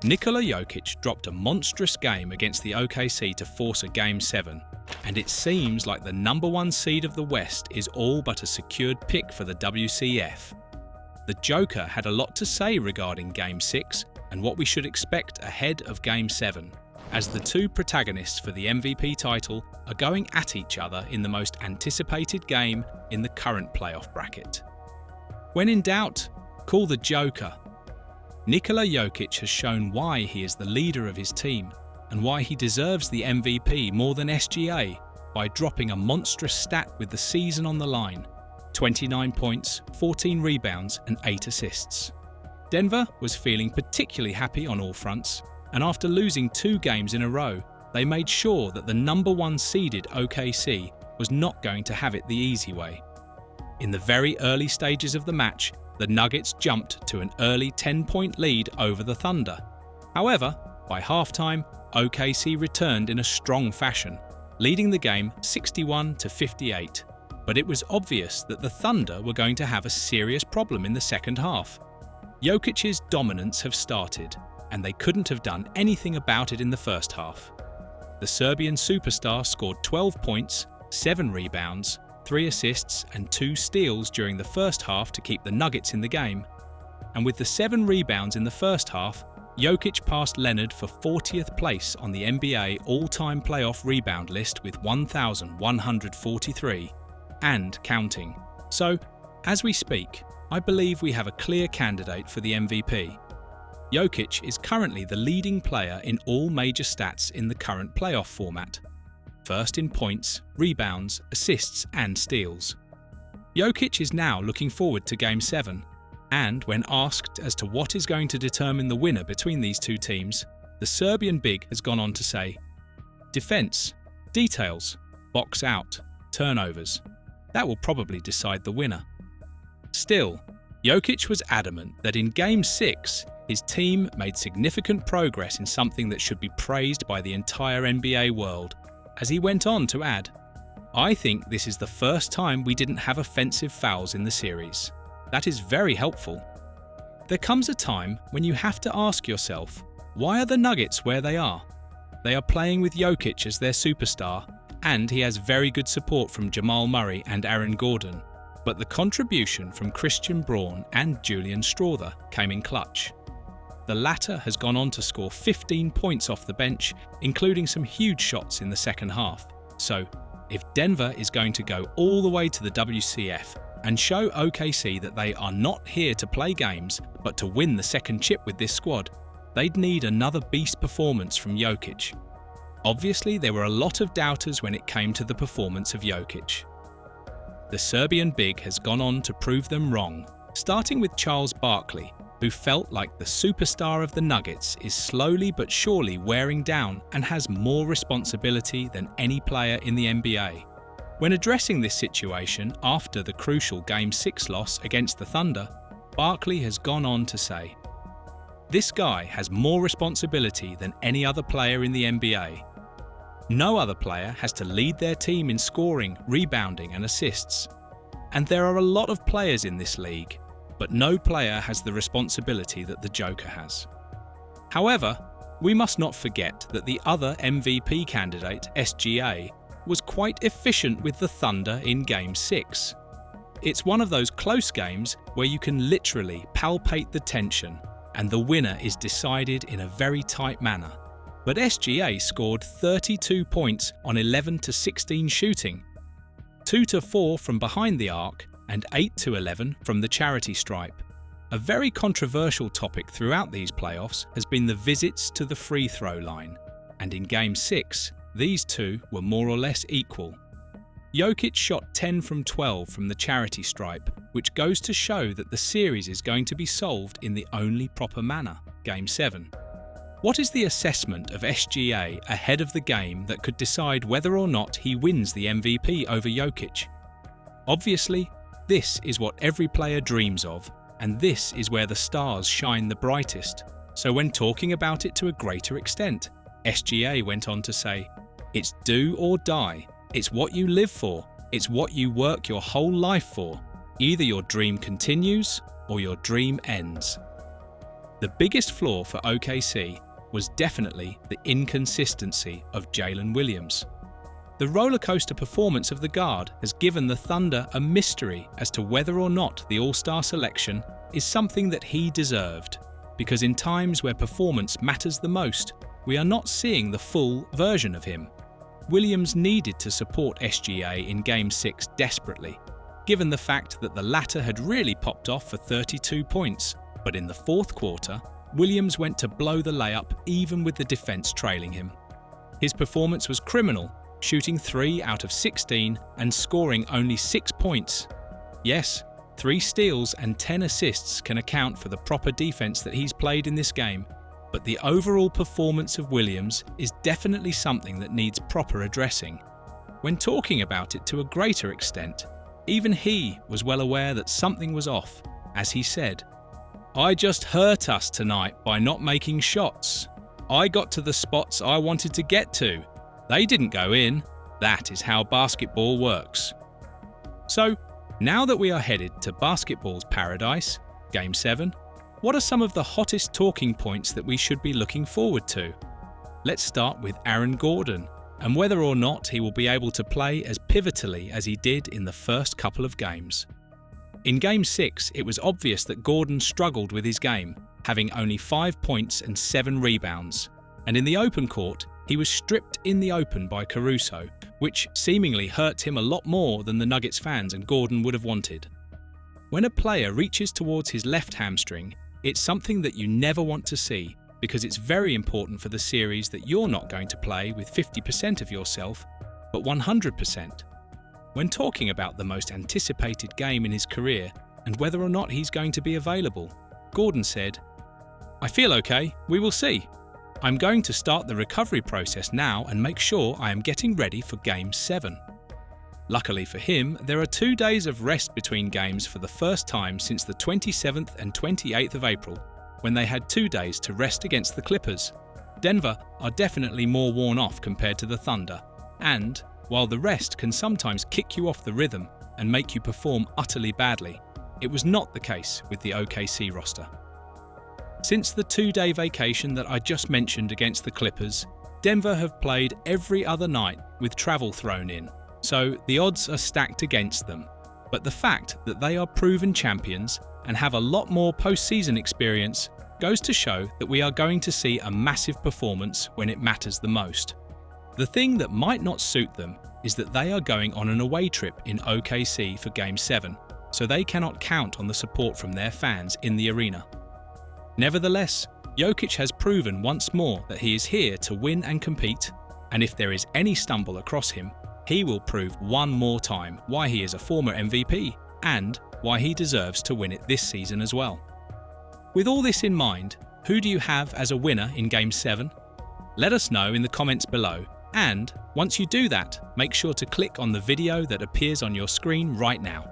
Nikola Jokic dropped a monstrous game against the OKC to force a Game 7, and it seems like the #1 seed of the West is all but a secured pick for the WCF. The Joker had a lot to say regarding Game 6 and what we should expect ahead of Game 7, as the two protagonists for the MVP title are going at each other in the most anticipated game in the current playoff bracket. When in doubt, call the Joker. Nikola Jokic has shown why he is the leader of his team and why he deserves the MVP more than SGA by dropping a monstrous stat with the season on the line: 29 points, 14 rebounds and 8 assists. Denver was feeling particularly happy on all fronts, and after losing 2 games in a row, they made sure that the #1 seeded OKC was not going to have it the easy way. In the very early stages of the match, the Nuggets jumped to an early 10-point lead over the Thunder. However, by halftime, OKC returned in a strong fashion, leading the game 61-58. But it was obvious that the Thunder were going to have a serious problem in the second half. Jokic's dominance have started, and they couldn't have done anything about it in the first half. The Serbian superstar scored 12 points, 7 rebounds, 3 assists and 2 steals during the first half to keep the Nuggets in the game. And with the 7 rebounds in the first half, Jokic passed Leonard for 40th place on the NBA all-time playoff rebound list with 1,143, and counting. So, as we speak, I believe we have a clear candidate for the MVP. Jokic is currently the leading player in all major stats in the current playoff format. First in points, rebounds, assists and steals. Jokic is now looking forward to Game 7, and when asked as to what is going to determine the winner between these two teams, the Serbian big has gone on to say, "Defense, details, box out, turnovers. That will probably decide the winner." Still, Jokic was adamant that in Game 6, his team made significant progress in something that should be praised by the entire NBA world, as he went on to add, "I think this is the first time we didn't have offensive fouls in the series. That is very helpful." There comes a time when you have to ask yourself, why are the Nuggets where they are? They are playing with Jokic as their superstar, and he has very good support from Jamal Murray and Aaron Gordon, but the contribution from Christian Braun and Julian Strawther came in clutch. The latter has gone on to score 15 points off the bench, including some huge shots in the second half. So, if Denver is going to go all the way to the WCF and show OKC that they are not here to play games, but to win the second chip with this squad, they'd need another beast performance from Jokic. Obviously, there were a lot of doubters when it came to the performance of Jokic. The Serbian big has gone on to prove them wrong, starting with Charles Barkley, who felt like the superstar of the Nuggets is slowly but surely wearing down and has more responsibility than any player in the NBA. When addressing this situation after the crucial Game 6 loss against the Thunder, Barkley has gone on to say, "This guy has more responsibility than any other player in the NBA. No other player has to lead their team in scoring, rebounding and assists. And there are a lot of players in this league, but no player has the responsibility that the Joker has." However, we must not forget that the other MVP candidate, SGA, was quite efficient with the Thunder in Game 6. It's one of those close games where you can literally palpate the tension, and the winner is decided in a very tight manner. But SGA scored 32 points on 11-16 shooting, 2-4 from behind the arc, and 8-11 from the charity stripe. A very controversial topic throughout these playoffs has been the visits to the free throw line, and in Game 6, these two were more or less equal. Jokic shot 10 from 12 from the charity stripe, which goes to show that the series is going to be solved in the only proper manner, Game 7. What is the assessment of SGA ahead of the game that could decide whether or not he wins the MVP over Jokic? Obviously, this is what every player dreams of, and this is where the stars shine the brightest. So when talking about it to a greater extent, SGA went on to say, "It's do or die. It's what you live for. It's what you work your whole life for. Either your dream continues or your dream ends." The biggest flaw for OKC was definitely the inconsistency of Jalen Williams. The rollercoaster performance of the guard has given the Thunder a mystery as to whether or not the All-Star selection is something that he deserved, because in times where performance matters the most, we are not seeing the full version of him. Williams needed to support SGA in Game 6 desperately, given the fact that the latter had really popped off for 32 points, but in the fourth quarter, Williams went to blow the layup even with the defense trailing him. His performance was criminal, shooting 3 out of 16 and scoring only 6 points. Yes, 3 steals and 10 assists can account for the proper defense that he's played in this game, but the overall performance of Williams is definitely something that needs proper addressing. When talking about it to a greater extent, even he was well aware that something was off, as he said, "I just hurt us tonight by not making shots. I got to the spots I wanted to get to. They didn't go in. That is how basketball works." So, now that we are headed to basketball's paradise, Game 7, what are some of the hottest talking points that we should be looking forward to? Let's start with Aaron Gordon, and whether or not he will be able to play as pivotally as he did in the first couple of games. In Game 6, it was obvious that Gordon struggled with his game, having only 5 points and 7 rebounds, and in the open court, he was stripped in the open by Caruso, which seemingly hurt him a lot more than the Nuggets fans and Gordon would have wanted. When a player reaches towards his left hamstring, it's something that you never want to see, because it's very important for the series that you're not going to play with 50% of yourself, but 100%. When talking about the most anticipated game in his career and whether or not he's going to be available, Gordon said, "I feel okay, we will see. I'm going to start the recovery process now and make sure I am getting ready for Game 7. Luckily for him, there are 2 days of rest between games for the first time since the 27th and 28th of April, when they had 2 days to rest against the Clippers. Denver are definitely more worn off compared to the Thunder, and, while the rest can sometimes kick you off the rhythm and make you perform utterly badly, it was not the case with the OKC roster. Since the 2-day vacation that I just mentioned against the Clippers, Denver have played every other night with travel thrown in, so the odds are stacked against them. But the fact that they are proven champions and have a lot more postseason experience goes to show that we are going to see a massive performance when it matters the most. The thing that might not suit them is that they are going on an away trip in OKC for Game 7, so they cannot count on the support from their fans in the arena. Nevertheless, Jokic has proven once more that he is here to win and compete, and if there is any stumble across him, he will prove one more time why he is a former MVP and why he deserves to win it this season as well. With all this in mind, who do you have as a winner in Game 7? Let us know in the comments below, and once you do that, make sure to click on the video that appears on your screen right now.